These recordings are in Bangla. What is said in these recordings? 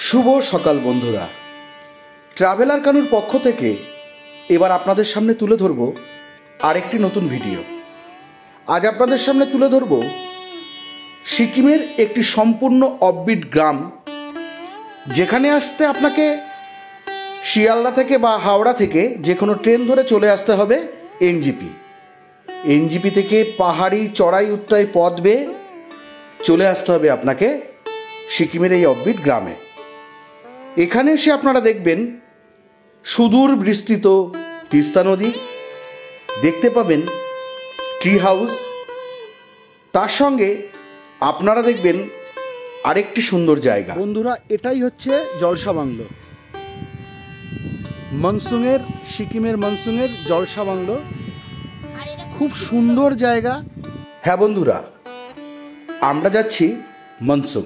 শুভ সকাল বন্ধুরা, ট্রাভেলার কানুর পক্ষ থেকে এবার আপনাদের সামনে তুলে ধরব আরেকটি নতুন ভিডিও। আজ আপনাদের সামনে তুলে ধরব সিকিমের একটি সম্পূর্ণ অফবিট গ্রাম, যেখানে আসতে আপনাকে শিয়ালদা থেকে বা হাওড়া থেকে যে কোনো ট্রেন ধরে চলে আসতে হবে এনজিপি থেকে পাহাড়ি চড়াই উত্তরাই পথ বেয়ে চলে আসতে হবে আপনাকে সিকিমের এই অফবিট গ্রামে। এখানে এসে আপনারা দেখবেন সুদূর বিস্তৃত তিস্তা নদী, দেখতে পাবেন ট্রি হাউস, তার সঙ্গে আপনারা দেখবেন আরেকটি সুন্দর জায়গা। বন্ধুরা, এটাই হচ্ছে জলসা বাংলো, মনসুংয়ের সিকিমের মনসুংয়ের জলসা বাংলো। খুব সুন্দর জায়গা। হ্যাঁ বন্ধুরা, আমরা যাচ্ছি মনসুং।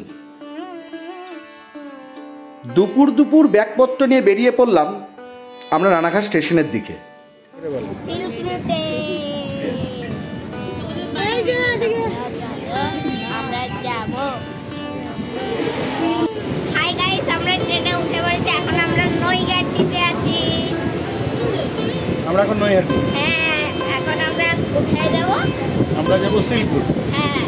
দুপুর ব্যাগপত্র নিয়ে বেরিয়ে পড়লাম আমরা রানাঘাট স্টেশনের দিকে। আমরা এখন নৈহাটি। হ্যাঁ, এখন আমরা কোথায় যাব? আমরা যাব শিলপুর। হ্যাঁ,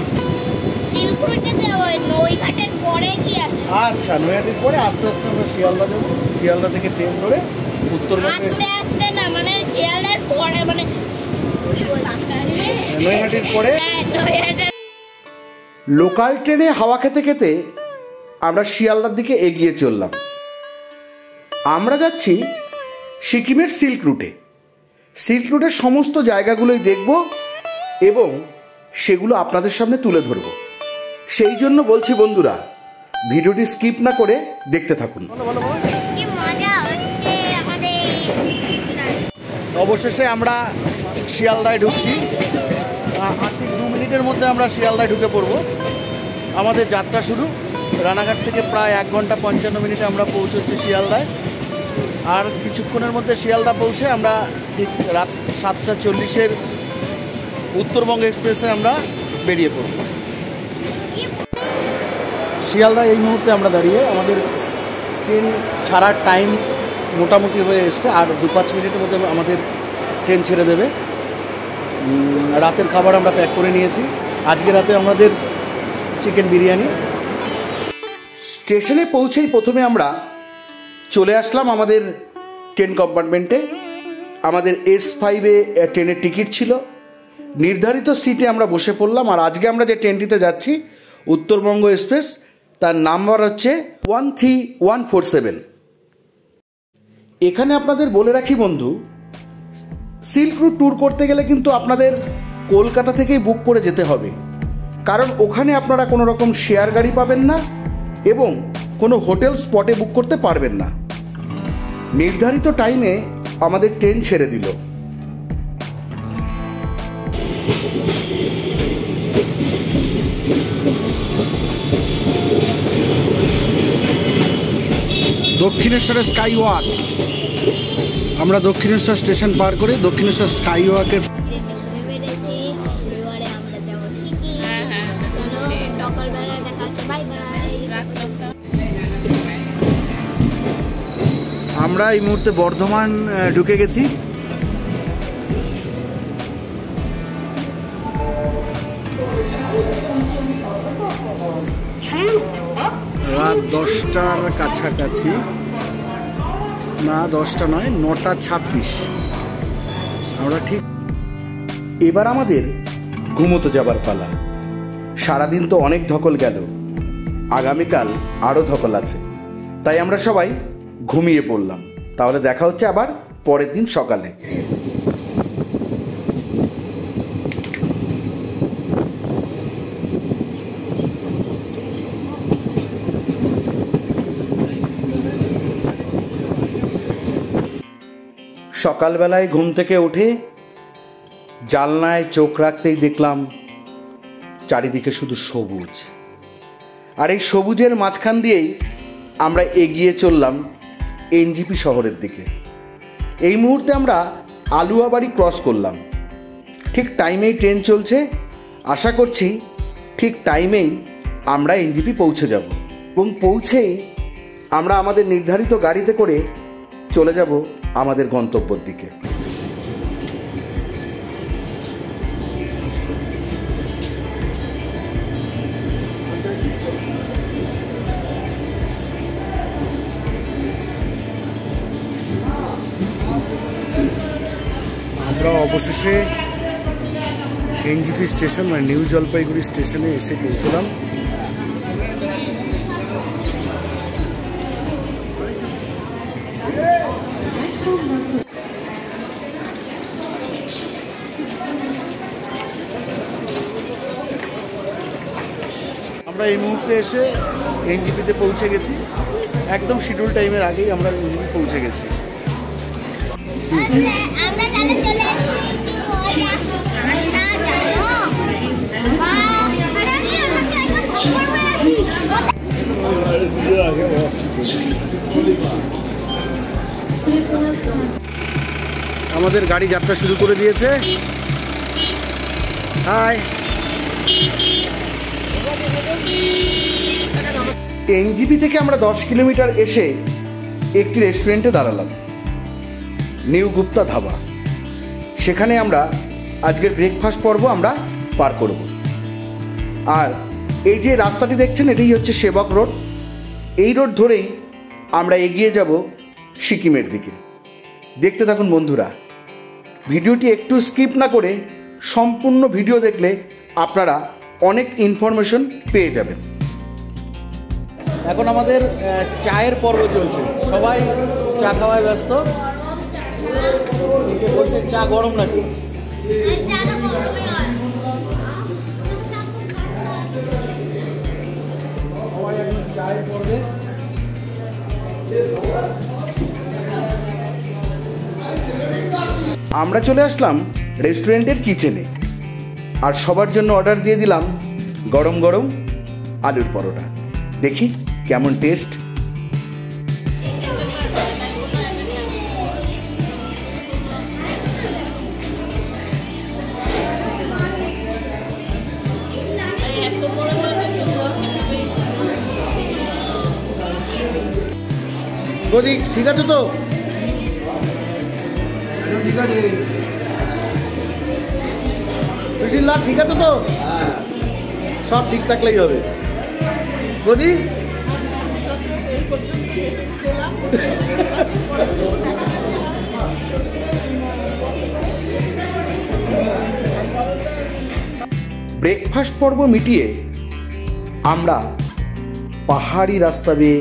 শিলপুরটা যাব। নৈহাটির পরে কি আছে? আচ্ছা, নৈহাটির পরে আস্তে আস্তে আমরা শিয়ালদা যাব। শিয়ালদা থেকে ট্রেন ধরে উত্তরবঙ্গে। আস্তে না, মানে শিয়ালদার পরে, মানে নৈহাটির পরে লোকাল ট্রেনে হাওয়া খেতে খেতে আমরা শিয়ালদার দিকে এগিয়ে চললাম। আমরা যাচ্ছি সিকিমের সিল্ক রুটে। সিল্ক রুটের সমস্ত জায়গাগুলোই দেখব এবং সেগুলো আপনাদের সামনে তুলে ধরব। সেই জন্য বলছি বন্ধুরা, ভিডিওটি স্কিপ না করে দেখতে থাকুন। অবশেষে আমরা শিয়ালদায় ঢুকছি। 2 মিনিটের মধ্যে আমরা শিয়ালদায় ঢুকে পড়ব। আমাদের যাত্রা শুরু রানাঘাট থেকে। প্রায় 1 ঘন্টা 55 মিনিটে আমরা পৌঁছচ্ছি শিয়ালদায়। আর কিছুক্ষণের মধ্যে শিয়ালদা পৌঁছে আমরা ঠিক রাত 7:40 উত্তরবঙ্গ এক্সপ্রেসে আমরা বেরিয়ে পড়ব। শিয়ালদা এই মুহূর্তে আমরা দাঁড়িয়ে, আমাদের ট্রেন ছাড়ার টাইম মোটামুটি হয়ে এসছে। আর 2-5 মিনিটের মধ্যে আমাদের ট্রেন ছেড়ে দেবে। রাতের খাবার আমরা প্যাক করে নিয়েছি। আজকে রাতে আমাদের চিকেন বিরিয়ানি। স্টেশনে পৌঁছেই প্রথমে আমরা চলে আসলাম আমাদের ট্রেন কম্পার্টমেন্টে। আমাদের S5-এ ট্রেনের টিকিট ছিল। নির্ধারিত সিটে আমরা বসে পড়লাম। আর আজকে আমরা যে ট্রেনটিতে যাচ্ছি উত্তরবঙ্গ এক্সপ্রেস, তার নাম্বার হচ্ছে 13147। এখানে আপনাদের বলে রাখি বন্ধু, সিল্ক রুট ট্যুর করতে গেলে কিন্তু আপনাদের কলকাতা থেকেই বুক করে যেতে হবে, কারণ ওখানে আপনারা কোনো রকম শেয়ার গাড়ি পাবেন না এবং কোনো হোটেল স্পটে বুক করতে পারবেন না। নির্ধারিত টাইমে আমাদের ট্রেন ছেড়ে দিল। দক্ষিণেশ্বরের স্কাই ওয়াক। আমরা দক্ষিণেশ্বর স্টেশন পার করে দক্ষিণেশ্বর স্কাই ওয়াকের আমরা এই মুহূর্তে বর্ধমান ঢুকে গেছি। রাত 10টার কাছাকাছি, না 10টা নয়, 9:26 আমরা ঠিক। এবার আমাদের ঘুমোতে যাবার পালা। সারাদিন তো অনেক ধকল গেল, আগামীকাল আরও ধকল আছে, তাই আমরা সবাই ঘুমিয়ে পড়লাম। তাহলে দেখা হচ্ছে আবার পরের দিন সকালে। সকালবেলায় ঘুম থেকে উঠে জানলায় চোখ রাখতেই দেখলাম চারিদিকে শুধু সবুজ। আর এই সবুজের মাঝখান দিয়েই আমরা এগিয়ে চললাম এনজিপি শহরের দিকে। এই মুহূর্তে আমরা আলুয়াবাড়ি ক্রস করলাম। ঠিক টাইমেই ট্রেন চলছে। আশা করছি ঠিক টাইমেই আমরা এনজিপি পৌঁছে যাব। এবং পৌঁছেই আমরা আমাদের নির্ধারিত গাড়িতে করে চলে যাব আমাদের গন্তব্যের দিকে। আমরা অবশেষে এনজিপি স্টেশন মানে নিউ জলপাইগুড়ি স্টেশনে এসে পৌঁছলাম। আমরা এই মুহূর্তে এসে এনজিপিতে পৌঁছে গেছি, একদম শিডিউল টাইমের আগেই আমরা এনজিপি পৌঁছে গেছি। আমাদের গাড়ি যাত্রা শুরু করে দিয়েছে। হাই, এনজিপি থেকে আমরা 10 কিলোমিটার এসে একটি রেস্টুরেন্টে দাঁড়ালাম, নিউ গুপ্তা ধাবা। সেখানে আমরা আজকের ব্রেকফাস্ট পর্ব আমরা পার করব। আর এই যে রাস্তাটি দেখছেন এটাই হচ্ছে সেবক রোড। এই রোড ধরেই আমরা এগিয়ে যাব সিকিমের দিকে। দেখতে থাকুন বন্ধুরা, ভিডিওটি একটু স্কিপ না করে সম্পূর্ণ ভিডিও দেখলে আপনারা অনেক ইনফরমেশন পেয়ে যাবেন। এখন আমাদের চায়ের পর্ব চলছে, সবাই চা খাওয়ায় ব্যস্ত। বলছে চা গরম নাকি? সবাই এখন চায়ের পর্বে। আমরা চলে আসলাম রেস্টুরেন্টের কিচেনে, আর সবার জন্য অর্ডার দিয়ে দিলাম গরম গরম আলুর পরোটা। দেখি কেমন টেস্ট। বলি ঠিক আছে তো? ঠিক আছে সুশীলদা, ঠিক আছে তো? সব ঠিক থাকলেই হবে। বলি ব্রেকফাস্ট পর্ব মিটিয়ে আমরা পাহাড়ি রাস্তা বেয়ে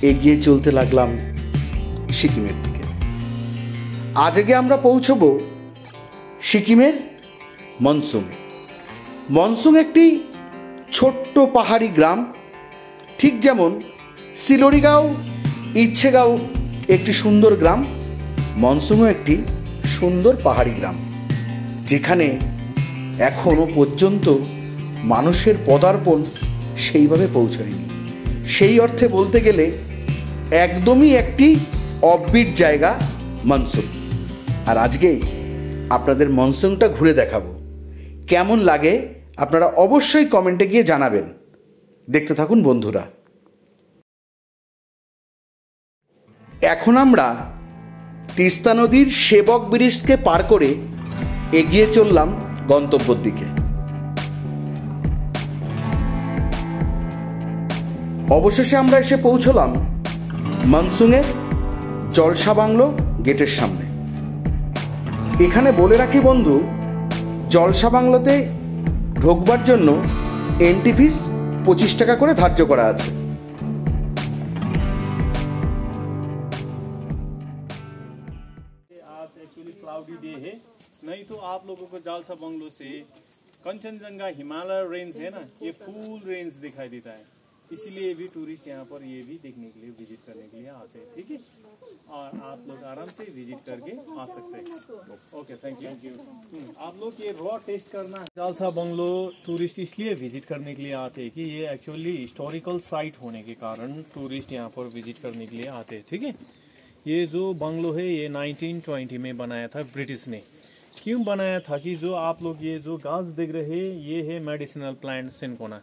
এগিয়ে চলতে লাগলাম সিকিমের দিকে। আজকে আমরা পৌঁছবো সিকিমের মনসুংয়ে। মনসুং একটি ছোট্ট পাহাড়ি গ্রাম, ঠিক যেমন সিলোরিগাঁও, ইচ্ছেগাঁও একটি সুন্দর গ্রাম, মনসুংও একটি সুন্দর পাহাড়ি গ্রাম, যেখানে এখনও পর্যন্ত মানুষের পদার্পণ সেইভাবে পৌঁছায়নি। সেই অর্থে বলতে গেলে একদমই একটি অফবিট জায়গা মনসুং। আর আজকে আপনাদের মনসুংটা ঘুরে দেখাবো। কেমন লাগে আপনারা অবশ্যই কমেন্টে গিয়ে জানাবেন। দেখতে থাকুন বন্ধুরা। এখন আমরা তিস্তা নদীর সেবক ব্রিজকে পার করে এগিয়ে চললাম গন্তব্যের দিকে। অবশেষে আমরা এসে পৌঁছলাম মনসুংয়ের জলসা বাংলো গেটের সামনে। এখানে বলে রাখি বন্ধু, জলসা বাংলোতে ঢোকবার জন্য এন্ট্রি ফিস 25 টাকা করে ধার্য করা আছে। आज एक्चुअली क्लाउडी डे है, नहीं तो आप लोगों को जालसा बंगलो से कंचनजंगा हिमालय रेंज है ना, ये फुल रेंज दिखाई देता है। इसीलिए भी टूरिस्ट यहाँ पर ये भी देखने के लिए, विजिट करने के लिए आते हैं। ठीक है, और आप लोग आराम से विजिट करके आ सकते हैं। Okay, thank you. आप लोग ये रॉ टेस्ट करना है। जालसा बंगलो टूरिस्ट इसलिए विजिट करने के लिए आते हैं कि ये एक्चुअली हिस्टोरिकल साइट होने के कारण टूरिस्ट यहाँ पर विजिट करने के लिए आते हैं। ठीक है, ये जो बंगलो है ये 1920 में बनाया था ब्रिटिश ने। क्यों बनाया था कि जो आप लोग ये जो घास देख रहे हैं ये है मेडिसिनल प्लांट सिनकोना।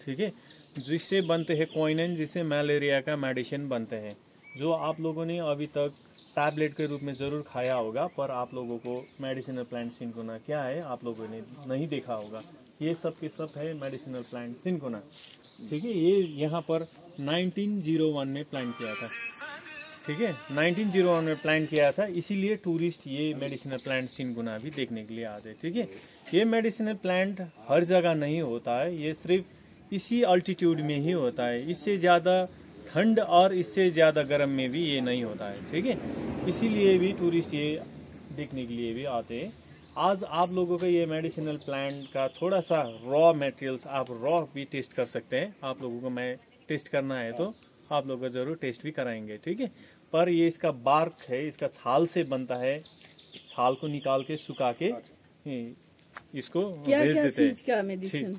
ठीक है, जिससे बनते हैं क्विनाइन, जिससे मलेरिया का मेडिसिन बनते हैं, जो आप लोगों ने अभी तक टैबलेट के रूप में ज़रूर खाया होगा, पर आप लोगों को मेडिसिनल प्लांट सिनकोना क्या है आप लोगों ने नहीं देखा होगा। ये सब के सब है मेडिसिनल प्लांट सिनकोना, ठीक है। ये यहाँ पर 1901 में प्लांट किया था, ठीक है, 1901 में प्लांट किया था, इसीलिए टूरिस्ट ये मेडिसिनल प्लांट सिनकोना भी देखने के लिए आते हैं, ठीक है। ये मेडिसिनल प्लांट हर जगह नहीं होता है, ये सिर्फ इसी अल्टीट्यूड में ही होता है, इससे ज़्यादा ठंड और इससे ज़्यादा गर्म में भी ये नहीं होता है, ठीक है। इसीलिए भी टूरिस्ट ये देखने के लिए भी आते हैं। आज आप लोगों को ये मेडिसिनल प्लांट का थोड़ा सा रॉ मटेरियल्स आप रॉ भी टेस्ट कर सकते हैं। आप लोगों को मैं टेस्ट करना है तो आप लोगों को ज़रूर टेस्ट भी कराएंगे, ठीक है। पर ये इसका बार्क है, इसका छाल से बनता है, छाल को निकाल के सुखा के इसको भेज देते हैं,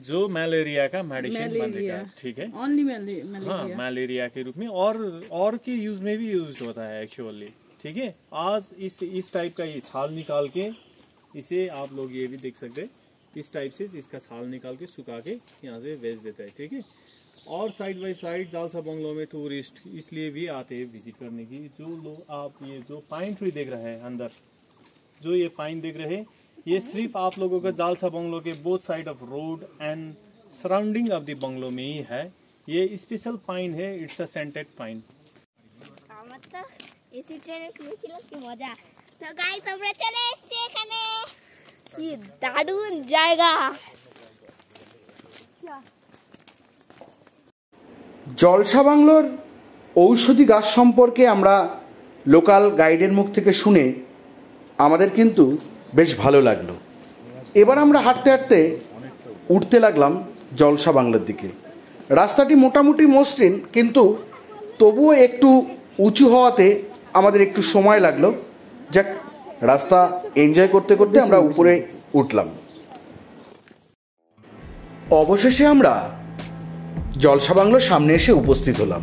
जो मलेरिया का मेडिसिन बनेगा, ठीक है। ओनली मलेरिया, हाँ, मलेरिया के रूप में और के यूज में भी यूज होता है एक्चुअली, ठीक है। आज इस टाइप का ये छाल निकाल के इसे आप लोग ये भी देख सकते हैं, इस टाइप से इसका छाल निकाल के सुखा के यहाँ से भेज देता है, ठीक है। और साइड बाई साइड जालसा बंगलो में टूरिस्ट इसलिए भी आते हैं विजिट करने की। जो लोग आप ये जो पाइन ट्री देख रहे हैं अंदर, जो ये पाइन देख रहे हैं, ये सिर्फ आप लोगों का जालसा बंगलो के both side of road and surrounding of the bungalow में ही है। ये स्पेशल पाइन है, it's a scented pine. AC ট্রেনে শুয়েছিলাম, কি মজা। তো গাইস আমরা চলে এসেছি এখানে, কি দারুণ জায়গা। জলসা বাংলোর ঔষধি গাছ সম্পর্কে আমরা লোকাল গাইডের মুখ থেকে শুনে আমাদের কিন্তু বেশ ভালো লাগলো। এবার আমরা হাঁটতে হাঁটতে উঠতে লাগলাম জলসা বাংলোর দিকে। রাস্তাটি মোটামুটি মসৃণ, কিন্তু তবুও একটু উঁচু হওয়াতে আমাদের একটু সময় লাগলো। যাক, রাস্তা এনজয় করতে করতে আমরা উপরে উঠলাম। অবশেষে আমরা জলসা বাংলোর সামনে এসে উপস্থিত হলাম।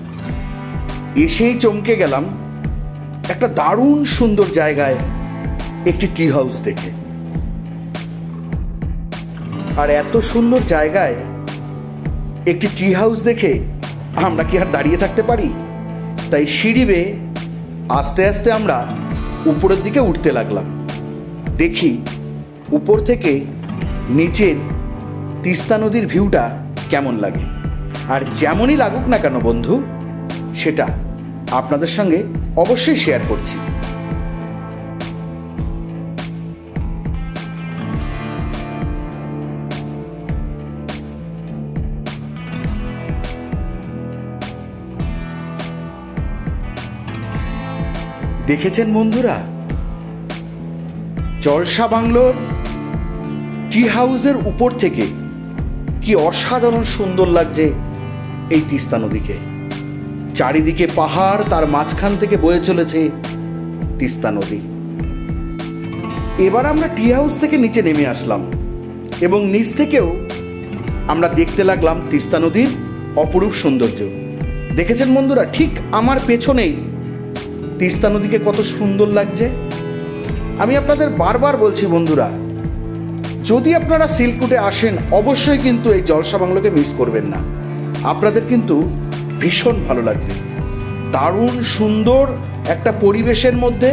এসেই চমকে গেলাম একটা দারুণ সুন্দর জায়গায় একটি ট্রি হাউস দেখে। আর এত সুন্দর জায়গায় একটি ট্রি হাউস দেখে আমরা কি আর দাঁড়িয়ে থাকতে পারি? তাই সিঁড়ি বেয়ে আস্তে আস্তে আমরা উপরের দিকে উঠতে লাগলাম। দেখি উপর থেকে নিচের তিস্তা নদীর ভিউটা কেমন লাগে। আর যেমনই লাগুক না কেন বন্ধু, সেটা আপনাদের সঙ্গে অবশ্যই শেয়ার করছি। দেখেছেন বন্ধুরা, জলসা বাংলোর ট্রি হাউসের উপর থেকে কি অসাধারণ সুন্দর লাগছে এই তিস্তা নদীকে। চারিদিকে পাহাড়, তার মাঝখান থেকে বয়ে চলেছে তিস্তা নদী। এবার আমরা ট্রি হাউস থেকে নিচে নেমে আসলাম এবং নিচ থেকেও আমরা দেখতে লাগলাম তিস্তা নদীর অপরূপ সৌন্দর্য। দেখেছেন বন্ধুরা, ঠিক আমার পেছনেই তিস্তা নদীকে কত সুন্দর লাগছে। আমি আপনাদের বারবার বলছি বন্ধুরা, যদি আপনারা সিল্কুটে আসেন অবশ্যই কিন্তু এই জলসা বাংলোকে মিস করবেন না। আপনাদের কিন্তু ভীষণ ভালো লাগবে। দারুণ সুন্দর একটা পরিবেশের মধ্যে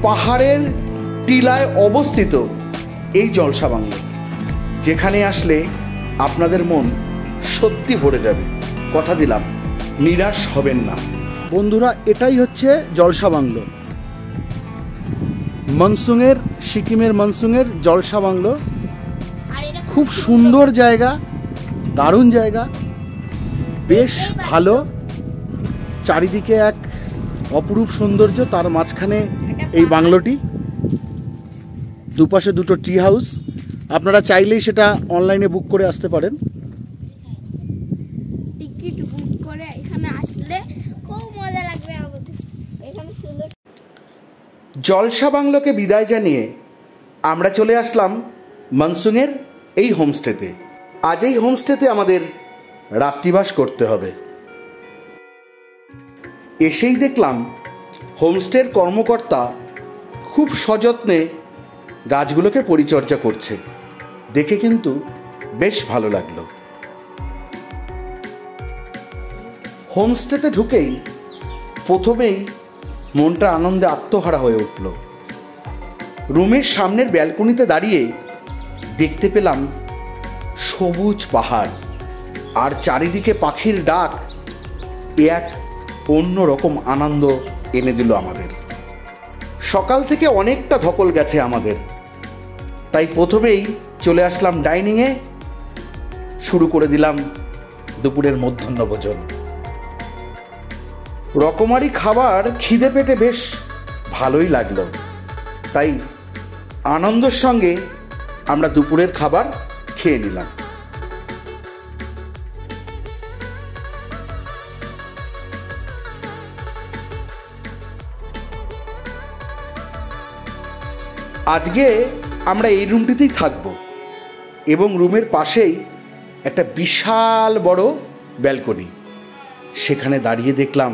পাহাড়ের টিলায় অবস্থিত এই জলসা বাংলো, যেখানে আসলে আপনাদের মন সত্যি ভরে যাবে। কথা দিলাম, নিরাশ হবেন না। বন্ধুরা, এটাই হচ্ছে জলসা বাংলো, মনসুংয়ের, সিকিমের মনসুংয়ের জলসা বাংলো। খুব সুন্দর জায়গা, দারুণ জায়গা, বেশ ভালো। চারিদিকে এক অপরূপ সৌন্দর্য, তার মাঝখানে এই বাংলোটি, দুপাশে দুটো ট্রি হাউস। আপনারা চাইলেই সেটা অনলাইনে বুক করে আসতে পারেন। টিকিট বুক করে এখানে আসলে খুব মজা লাগবে আমাদের। এখানে সুন্দর। জলসা বাংলোকে বিদায় জানিয়ে আমরা চলে আসলাম মনসুংয়ের এই হোমস্টেতে। আজ এই হোমস্টেতে আমাদের রাত্রিবাস করতে হবে। এসেই দেখলাম হোমস্টের কর্মকর্তা খুব সযত্নে গাছগুলোকে পরিচর্যা করছে। দেখে কিন্তু বেশ ভালো লাগলো। হোমস্টেতে ঢুকেই প্রথমেই মনটা আনন্দে আত্মহারা হয়ে উঠল। রুমের সামনের ব্যালকনিতে দাঁড়িয়ে দেখতে পেলাম সবুজ পাহাড় আর চারিদিকে পাখির ডাক। এক অন্য রকম আনন্দ এনে দিল আমাদের। সকাল থেকে অনেকটা ধকল গেছে আমাদের, তাই প্রথমেই চলে আসলাম ডাইনিংয়ে, শুরু করে দিলাম দুপুরের মধ্যাহ্নভোজন। রকমারি খাবার খিদে পেটে বেশ ভালোই লাগলো, তাই আনন্দের সঙ্গে আমরা দুপুরের খাবার খেয়ে নিলাম। আজকে আমরা এই রুমটিতেই থাকব এবং রুমের পাশেই একটা বিশাল বড় ব্যালকনি, সেখানে দাঁড়িয়ে দেখলাম।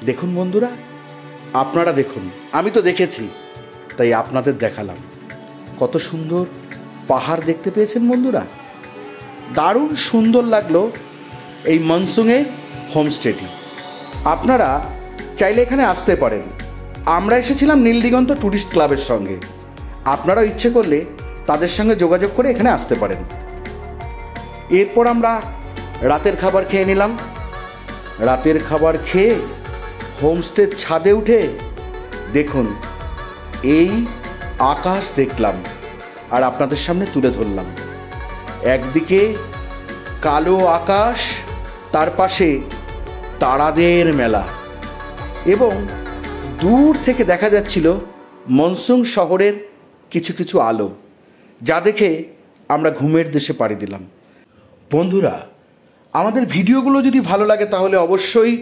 দেখুন বন্ধুরা, আপনারা দেখুন, আমি তো দেখেছি তাই আপনাদের দেখালাম। কত সুন্দর পাহাড় দেখতে পেয়েছেন বন্ধুরা। দারুণ সুন্দর লাগলো এই মনসুংয়ে হোমস্টেটি। আপনারা চাইলে এখানে আসতে পারেন। আমরা এসেছিলাম নীলদিগন্ত ট্যুরিস্ট ক্লাবের সঙ্গে। আপনারাও ইচ্ছে করলে তাদের সঙ্গে যোগাযোগ করে এখানে আসতে পারেন। এরপর আমরা রাতের খাবার খেয়ে নিলাম। রাতের খাবার খেয়ে হোমস্টের ছাদে উঠে দেখুন এই আকাশ দেখলাম আর আপনাদের সামনে তুলে ধরলাম। একদিকে কালো আকাশ, তার পাশে তারাদের মেলা এবং দূর থেকে দেখা যাচ্ছিল মনসুং শহরের কিছু কিছু আলো, যা দেখে আমরা ঘুমের দেশে পাড়ি দিলাম। বন্ধুরা, আমাদের ভিডিওগুলো যদি ভালো লাগে তাহলে অবশ্যই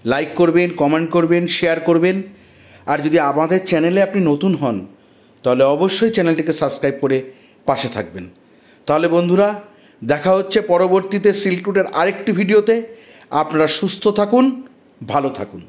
লাইক করবেন, কমেন্ট করবেন, শেয়ার করবেন। আর যদি আমাদের চ্যানেলে আপনি নতুন হন তাহলে অবশ্যই চ্যানেলটিকে সাবস্ক্রাইব করে পাশে থাকবেন। তাহলে বন্ধুরা, দেখা হচ্ছে পরবর্তীতে সিল্ক রুটের আরেকটি ভিডিওতে। আপনারা সুস্থ থাকুন, ভালো থাকুন।